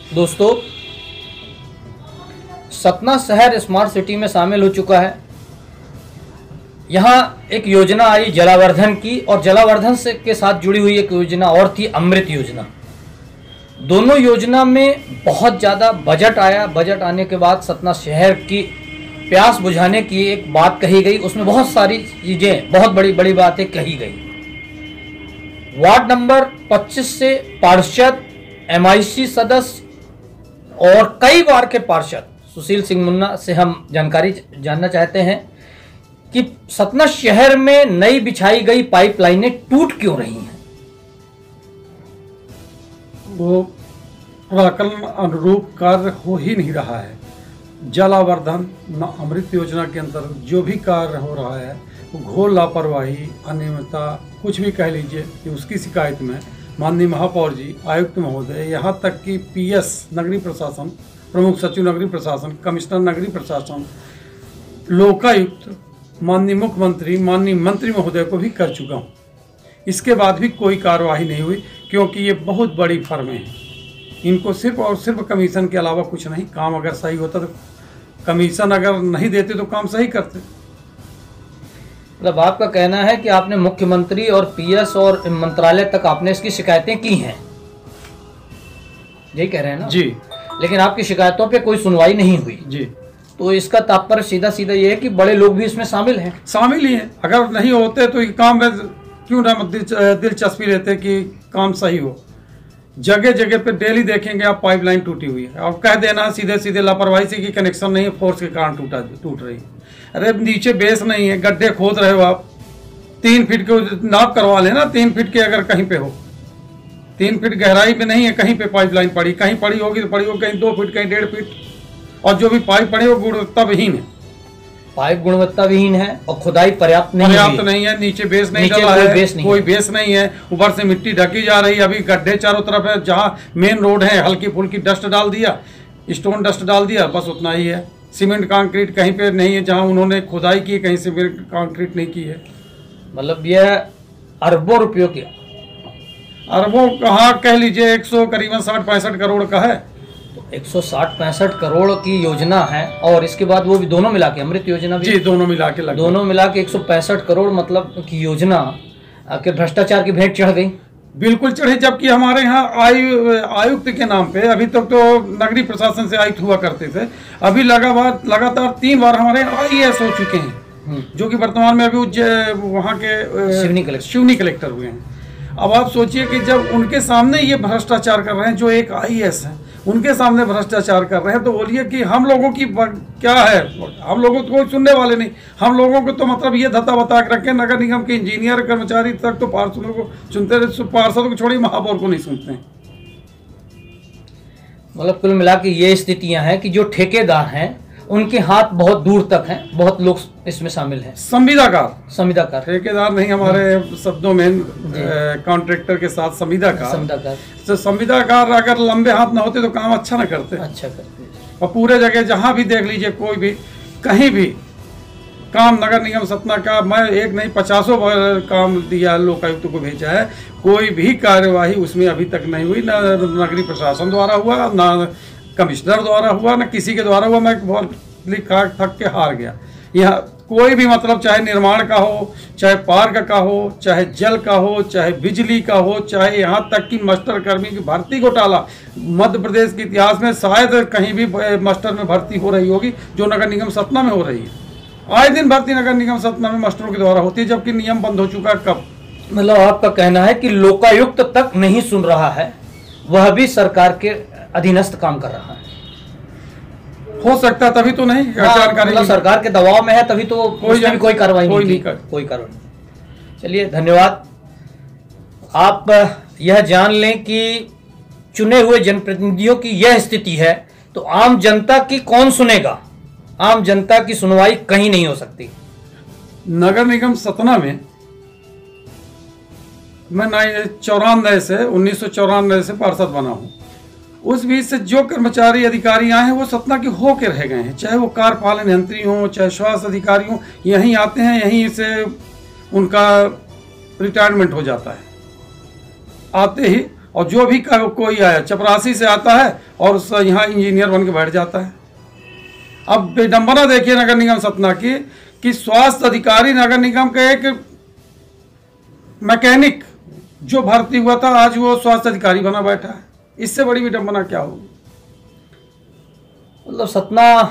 दोस्तों, सतना शहर smart city में शामिल हो चुका है। यहाँ एक योजना आई जलावर्धन की, और जलावर्धन से के साथ जुड़ी हुई एक योजना और थी अमृत योजना। दोनों योजना में बहुत ज़्यादा बजट आया। बजट आने के बाद सतना शहर की प्यास बुझाने की एक बात कही गई। उसमें बहुत सारी चीज़ें, बहुत बड़ी बड़ी बातें कही गई। वार्ड नंबर 25 से पार्षद, MIC सदस्य और कई बार के पार्षद सुशील सिंह मुन्ना से हम जानकारी जानना चाहते हैं कि सतना शहर में नई बिछाई गई पाइपलाइनें टूट क्यों रही हैं। वो प्राकलन अनुरूप कार्य हो ही नहीं रहा है। जलावर्धन न अमृत योजना के अंतर्गत जो भी कार्य हो रहा है वो घोर लापरवाही, अनियमितता, कुछ भी कह लीजिए कि उसकी शिकायत में माननीय महापौर जी, आयुक्त महोदय, यहाँ तक कि PS नगरीय प्रशासन, प्रमुख सचिव नगरीय प्रशासन, कमिश्नर नगरीय प्रशासन, लोकायुक्त, माननीय मुख्यमंत्री, माननीय मंत्री महोदय को भी कर चुका हूँ। इसके बाद भी कोई कार्रवाई नहीं हुई, क्योंकि ये बहुत बड़ी फर्में हैं। इनको सिर्फ और सिर्फ कमीशन के अलावा कुछ नहीं। काम अगर सही होता तो, कमीशन अगर नहीं देते तो काम सही करते। मतलब आपका कहना है कि आपने मुख्यमंत्री और PS और मंत्रालय तक आपने इसकी शिकायतें की हैं, यही कह रहे हैं ना? जी। लेकिन आपकी शिकायतों पे कोई सुनवाई नहीं हुई। जी। तो इसका तात्पर्य सीधा सीधा ये है कि बड़े लोग भी इसमें शामिल हैं। शामिल ही हैं। अगर नहीं होते तो ये काम में क्यों ना दिलचस्पी लेते कि काम सही हो। जगह जगह पे डेली देखेंगे आप पाइपलाइन टूटी हुई है। अब कह देना सीधे सीधे लापरवाही से कि कनेक्शन नहीं है, फोर्स के कारण टूट रही है। अरे नीचे बेस नहीं है, गड्ढे खोद रहे हो आप। 3 फीट के नाप करवा लेना, 3 फीट के अगर कहीं पे हो, 3 फीट गहराई में नहीं है कहीं पे पाइपलाइन पड़ी, कहीं पड़ी होगी तो पड़ी होगी, कहीं 2 फीट, कहीं 1.5 फीट। और जो भी पाइप पड़ी वो गुणवत्ता विहीन है। पाइप गुणवत्ता विहीन है और खुदाई पर्याप्त नहीं है। नीचे बेस नहीं डला है, कोई बेस नहीं है। ऊपर से मिट्टी ढकी जा रही है। अभी गड्ढे चारों तरफ है। जहाँ मेन रोड है हल्की फुल्की डस्ट डाल दिया, स्टोन डस्ट डाल दिया, बस उतना ही है। सीमेंट कंक्रीट कहीं पे नहीं है। जहाँ उन्होंने खुदाई की कहीं सीमेंट कंक्रीट नहीं की है। मतलब यह अरबों रुपयों की, अरबों कहाँ कह लीजिए, 100 करीबन 60-65 करोड़ का है। 160-65 करोड़ की योजना है। और इसके बाद वो भी दोनों मिला के अमृत योजना भी, जी, दोनों मिला के 165 करोड़ मतलब की योजना के भ्रष्टाचार की भेंट चढ़ गई। बिल्कुल चढ़े। जबकि हमारे यहाँ आयुक्त के नाम पे अभी तक तो नगरीय प्रशासन से आयुक्त हुआ करते थे। अभी लगातार 3 बार हमारे IAS हो चुके हैं, जो कि वर्तमान में अभी वहाँ के सिवनी कलेक्टर हुए हैं। अब आप सोचिए कि जब उनके सामने ये भ्रष्टाचार कर रहे हैं, जो एक IAS है उनके सामने भ्रष्टाचार कर रहे हैं, तो बोलिए कि हम लोगों की क्या है। हम लोगों को कोई सुनने वाले नहीं। हम लोगों को तो मतलब ये धत्ता बता के रखे, नगर निगम के इंजीनियर कर्मचारी तक तो पार्षदों को सुनते रहे, पार्षदों को छोड़िए महापौर को नहीं सुनते हैं। मतलब कुल मिला के ये स्थितियां हैं कि जो ठेकेदार हैं उनके हाथ बहुत दूर तक हैं। बहुत लोग इसमें शामिल हैं। संविदाकार, ठेकेदार नहीं, हमारे शब्दों में कॉन्ट्रैक्टर के साथ संविदाकार। तो संविदाकार अगर लंबे हाथ ना होते तो काम अच्छा ना करते। और पूरे जगह जहां भी देख लीजिए, कोई भी कहीं भी काम नगर निगम सतना का, मैं एक नहीं 50 काम दिया, लोकायुक्त को भेजा है, कोई भी कार्यवाही उसमें अभी तक नहीं हुई। ना नगरीय प्रशासन द्वारा हुआ, ना कमिश्नर द्वारा हुआ, ना किसी के द्वारा हुआ। मैं बहुत लिखा थक के हार गया। यहाँ कोई भी मतलब, चाहे निर्माण का हो, चाहे पार्क का हो, चाहे जल का हो, चाहे बिजली का हो, चाहे यहाँ तक कि मास्टर कर्मी की भर्ती घोटाला, मध्य प्रदेश के इतिहास में शायद कहीं भी मास्टर में भर्ती हो रही होगी जो नगर निगम सतना में हो रही है। आए दिन भर्ती नगर निगम सतना में मास्टरों के द्वारा होती है, जबकि नियम बंद हो चुका है। कब? मतलब आपका कहना है कि लोकायुक्त तक नहीं सुन रहा है, वह भी सरकार के अधीनस्थ काम कर रहा है। हो सकता है, तभी तो नहीं जानकारी, मतलब सरकार के दबाव में है, तभी तो कोई कार्रवाई नहीं। चलिए, धन्यवाद। आप यह जान लें कि चुने हुए जनप्रतिनिधियों की यह स्थिति है तो आम जनता की कौन सुनेगा। आम जनता की सुनवाई कहीं नहीं हो सकती। नगर निगम सतना में मैं 1994 से पार्षद बना हूं। उस बीच से जो कर्मचारी अधिकारी आए हैं वो सतना के होके रह गए हैं, चाहे वो कार्यपालन यंत्री हों, चाहे स्वास्थ्य अधिकारी हों, यहीं आते हैं, यहीं से उनका रिटायरमेंट हो जाता है आते ही। और जो भी कोई आया चपरासी से आता है और यहाँ इंजीनियर बन के बैठ जाता है। अब विडंबना देखिए नगर निगम सतना की कि स्वास्थ्य अधिकारी नगर निगम का एक मैकेनिक जो भर्ती हुआ था आज वो स्वास्थ्य अधिकारी बना बैठा है। इससे बड़ी विडंबना क्या होगी? मतलब सतना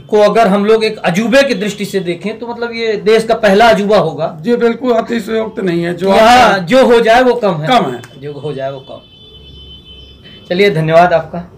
को अगर हम लोग एक अजूबे की दृष्टि से देखें तो मतलब ये देश का पहला अजूबा होगा। जी बिल्कुल अतिशयोक्त नहीं है। जो यहाँ जो हो जाए वो कम है, कम है, जो हो जाए वो कम। चलिए धन्यवाद आपका।